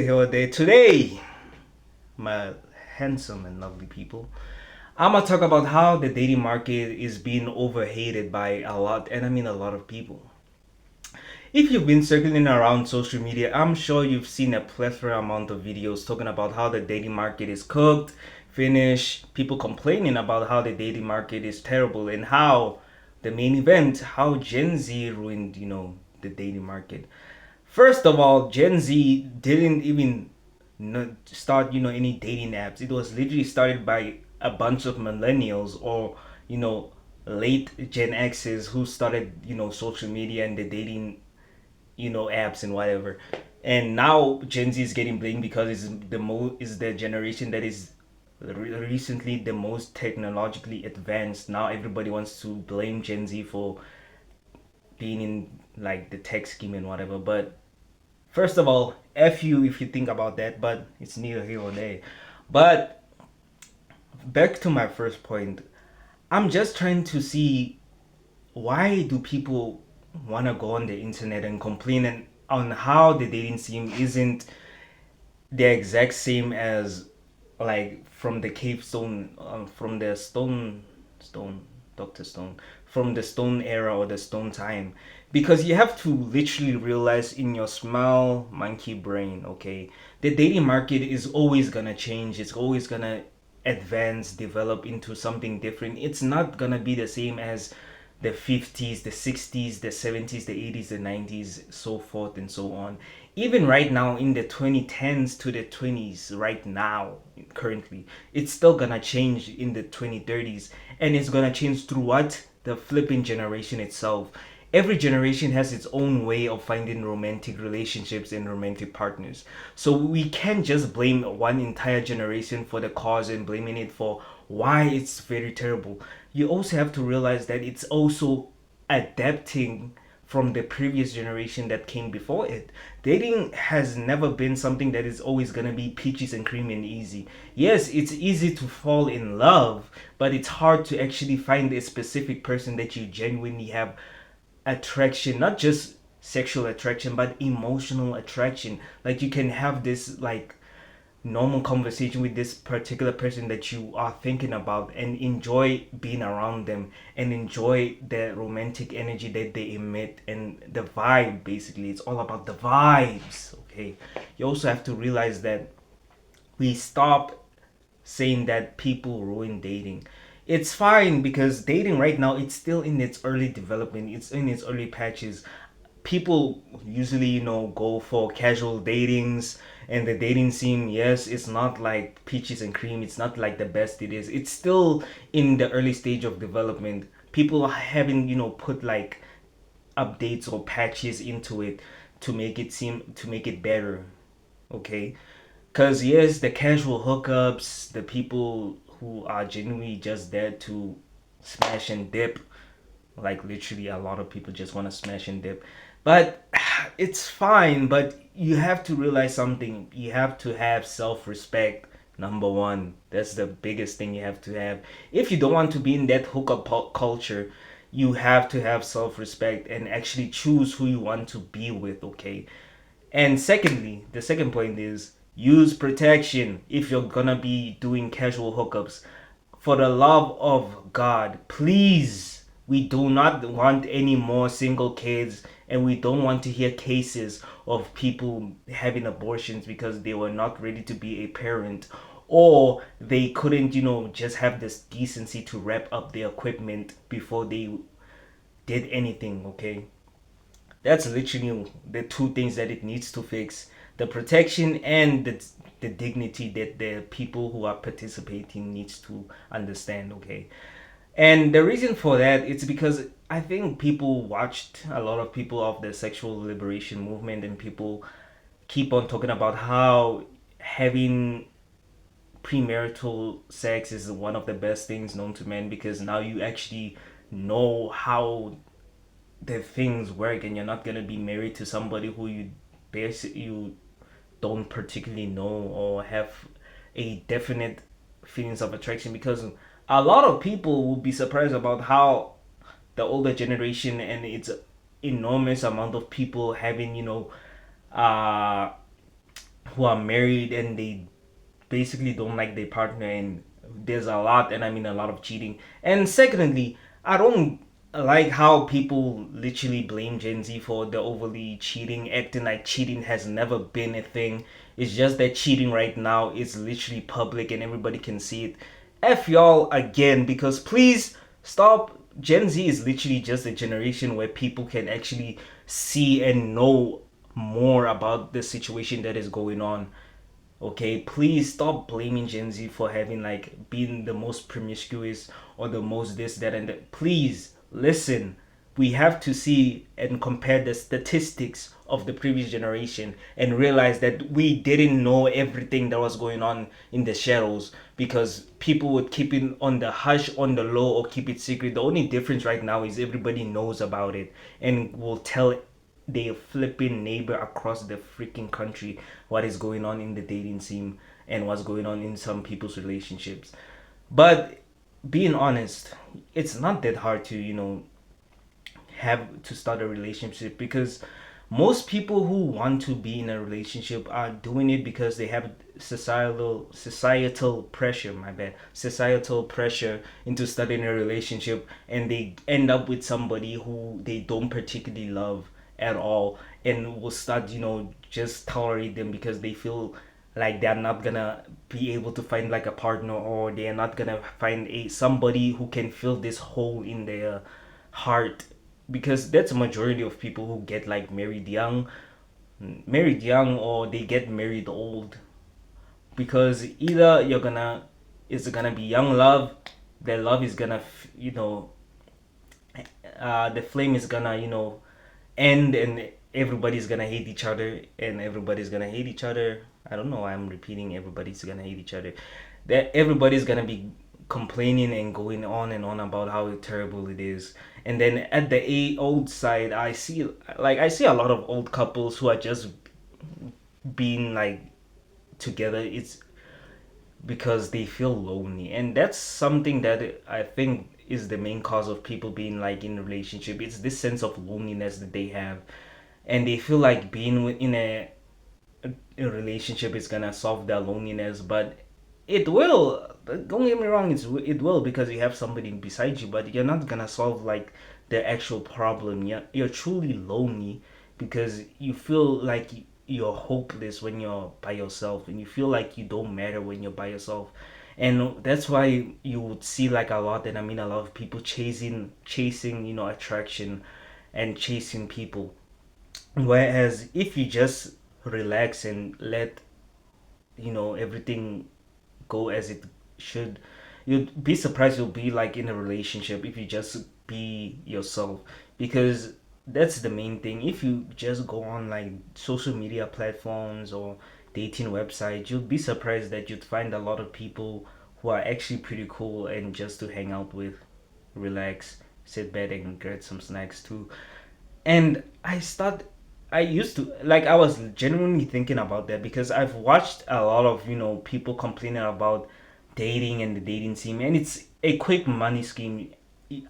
Here day today, my handsome and lovely people. I'm gonna talk about how the dating market is being overhated by a lot, and I mean a lot of people. If you've been circling around social media, I'm sure you've seen a plethora amount of videos talking about how the dating market is cooked, finished, people complaining about how the dating market is terrible, and how the main event, how Gen Z ruined, the dating market. First of all, Gen Z didn't even start, any dating apps. It was literally started by a bunch of millennials or, you know, late Gen X's who started, social media and the dating, apps and whatever. And now Gen Z is getting blamed because is the generation that is recently the most technologically advanced. Now everybody wants to blame Gen Z for being in like the tech scheme and whatever. But first of all, F you if you think about that, but it's neither here or there. But back to my first point, I'm just trying to see why do people want to go on the internet and complain on how the dating scene isn't the exact same as like from the cave stone from the stone Dr. Stone, from the stone era or the stone time, because you have to literally realize in your small monkey brain, okay, the dating market is always gonna change. It's always gonna advance, develop into something different. It's not gonna be the same as the 50s, the 60s, the 70s, the 80s, the 90s, so forth and so on. Even right now in the 2010s to the 20s, right now, currently, it's still gonna change in the 2030s. And it's gonna change through what? The flipping generation itself. Every generation has its own way of finding romantic relationships and romantic partners. So we can't just blame one entire generation for the cause and blaming it for why it's very terrible. You also have to realize that it's also adapting from the previous generation that came before it. Dating has never been something that is always gonna be peaches and cream and easy. Yes, it's easy to fall in love, but it's hard to actually find a specific person that you genuinely have attraction, not just sexual attraction, but emotional attraction. Like you can have this like normal conversation with this particular person that you are thinking about and enjoy being around them and enjoy the romantic energy that they emit and the vibe. Basically, it's all about the vibes. Okay, you also have to realize that we stop saying that people ruin dating. It's fine because dating right now, it's still in its early development. It's in its early patches. People usually, go for casual datings, and the dating scene, yes, it's not like peaches and cream. It's not like the best it is. It's still in the early stage of development. People haven't, put like updates or patches into it to make it better. Okay, because yes, the casual hookups, the people who are genuinely just there to smash and dip, like literally a lot of people just want to smash and dip. But it's fine, but you have to realize something. You have to have self-respect. Number one, that's the biggest thing you have to have. If you don't want to be in that hookup culture, you have to have self-respect and actually choose who you want to be with, okay? And secondly, the second point is use protection if you're gonna be doing casual hookups. For the love of God, please, we do not want any more single kids, and we don't want to hear cases of people having abortions because they were not ready to be a parent, or they couldn't, just have this decency to wrap up their equipment before they did anything, okay? That's literally the two things that it needs to fix: the protection and the dignity that the people who are participating needs to understand, okay? And the reason for that, it's because I think people watched a lot of people of the sexual liberation movement, and people keep on talking about how having premarital sex is one of the best things known to men, because now you actually know how the things work, and you're not gonna be married to somebody who you don't particularly know or have a definite feelings of attraction. Because a lot of people will be surprised about how the older generation and its enormous amount of people having uh who are married and they basically don't like their partner, and there's a lot, and I mean a lot of cheating. And secondly, I don't like how people literally blame Gen Z for the overly cheating, acting like cheating has never been a thing. It's just that cheating right now is literally public and everybody can see it. F y'all again, because please stop. Gen Z is literally just a generation where people can actually see and know more about the situation that is going on. Okay, please stop blaming Gen Z for having like being the most promiscuous or the most this, that, and that. Please listen. We have to see and compare the statistics of the previous generation and realize that we didn't know everything that was going on in the shadows because people would keep it on the hush, on the low, or keep it secret. The only difference right now is everybody knows about it and will tell their flipping neighbor across the freaking country what is going on in the dating scene and what's going on in some people's relationships. But being honest, it's not that hard to, have to start a relationship because most people who want to be in a relationship are doing it because they have societal pressure, my bad, societal pressure into starting a relationship, and they end up with somebody who they don't particularly love at all, and will start, just tolerate them because they feel like they're not gonna be able to find like a partner, or they're not gonna find a somebody who can fill this hole in their heart, because that's a majority of people who get like married young, or they get married old, because either you're gonna it's gonna be young love, the love is gonna the flame is gonna end, and everybody's gonna hate each other, and everybody's gonna hate each other. I don't know why I'm repeating everybody's gonna hate each other. That everybody's gonna be complaining and going on and on about how terrible it is. And then at the old side, I see a lot of old couples who are just being like together. It's because they feel lonely, and that's something that I think is the main cause of people being like in a relationship. It's this sense of loneliness that they have, and they feel like being in a relationship is gonna solve their loneliness, but it will. Don't get me wrong, it will, because you have somebody beside you, but you're not gonna solve like the actual problem. You're truly lonely because you feel like you're hopeless when you're by yourself, and you feel like you don't matter when you're by yourself. And that's why you would see like a lot, and I mean a lot of people chasing attraction and chasing people. Whereas if you just relax and let everything go as it should, you'd be surprised you'll be like in a relationship if you just be yourself. Because that's the main thing. If you just go on like social media platforms or dating websites, you'll be surprised that you'd find a lot of people who are actually pretty cool and just to hang out with, relax, sit back and get some snacks too. And I used to like, I was genuinely thinking about that because I've watched a lot of people complaining about dating and the dating scene, and it's a quick money scheme.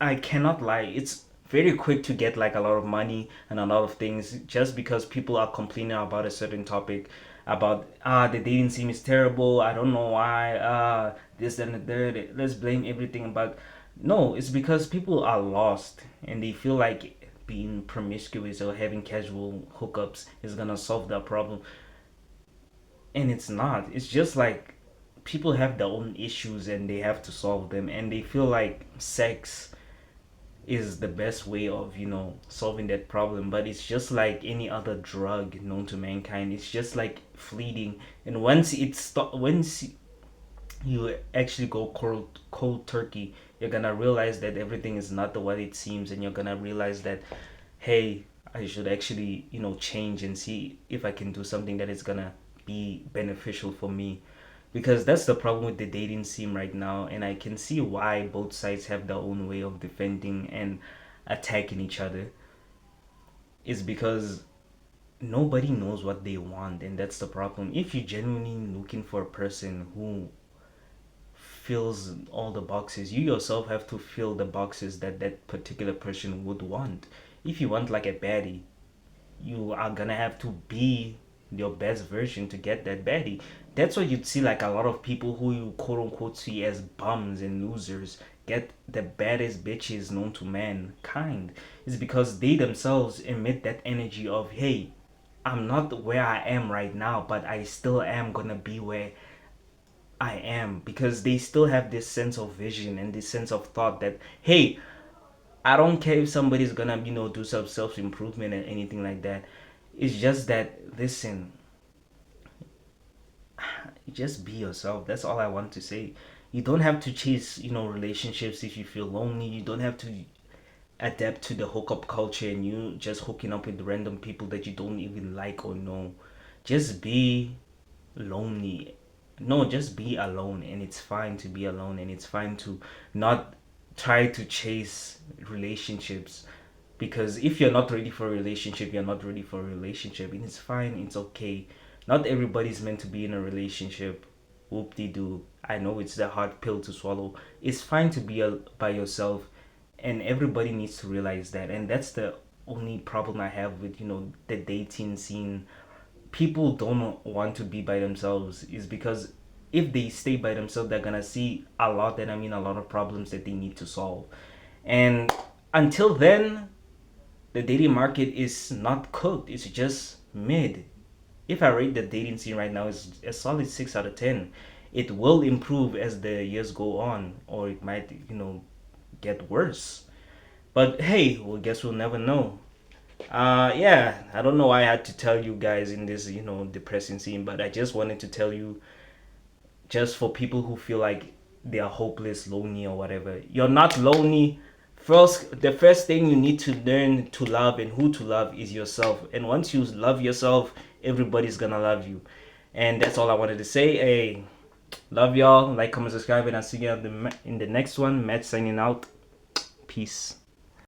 I cannot lie, it's very quick to get like a lot of money and a lot of things just because people are complaining about a certain topic, about the dating scene is terrible, I don't know why, this and the third, let's blame everything about. No, it's because people are lost and they feel like being promiscuous or having casual hookups is gonna solve that problem. And it's not. It's just like people have their own issues and they have to solve them, and they feel like sex is the best way of solving that problem. But it's just like any other drug known to mankind, it's just like fleeting. And once you actually go cold turkey, you're gonna realize that everything is not the what it seems, and you're gonna realize that, hey, I should actually change and see if I can do something that is gonna be beneficial for me. Because that's the problem with the dating scene right now, and I can see why both sides have their own way of defending and attacking each other. Is because nobody knows what they want, and that's the problem. If you're genuinely looking for a person who fills all the boxes, you yourself have to fill the boxes that that particular person would want. If you want like a baddie, you are gonna have to be your best version to get that baddie. That's why you'd see like a lot of people who you quote unquote see as bums and losers get the baddest bitches known to mankind. Is because they themselves emit that energy of, hey, I'm not where I am right now, but I still am gonna be where I am, because they still have this sense of vision and this sense of thought that, hey, I don't care if somebody's gonna, do some self improvement and anything like that. It's just that, listen, just be yourself. That's all I want to say. You don't have to chase, relationships if you feel lonely. You don't have to adapt to the hookup culture and you just hooking up with random people that you don't even like or know. Just be lonely. No, just be alone, and it's fine to be alone, and it's fine to not try to chase relationships, because if you're not ready for a relationship, you're not ready for a relationship, and it's fine, it's okay. Not everybody's meant to be in a relationship. Whoop de doo. I know it's the hard pill to swallow. It's fine to be by yourself, and everybody needs to realize that. And that's the only problem I have with the dating scene. People don't want to be by themselves, is because if they stay by themselves, they're gonna see a lot, and I mean a lot of problems that they need to solve. And until then, the dating market is not cooked, it's just mid. If I rate the dating scene right now, is a solid 6 out of 10. It will improve as the years go on, or it might get worse. But hey, well, guess we'll never know. Yeah, I don't know why I had to tell you guys in this, depressing scene, but I just wanted to tell you, just for people who feel like they are hopeless, lonely, or whatever. You're not lonely. First, the first thing you need to learn to love and who to love is yourself. And once you love yourself, everybody's gonna love you. And that's all I wanted to say. Hey, love y'all. Like, comment, subscribe, and I'll see you in the next one. Matt signing out. Peace.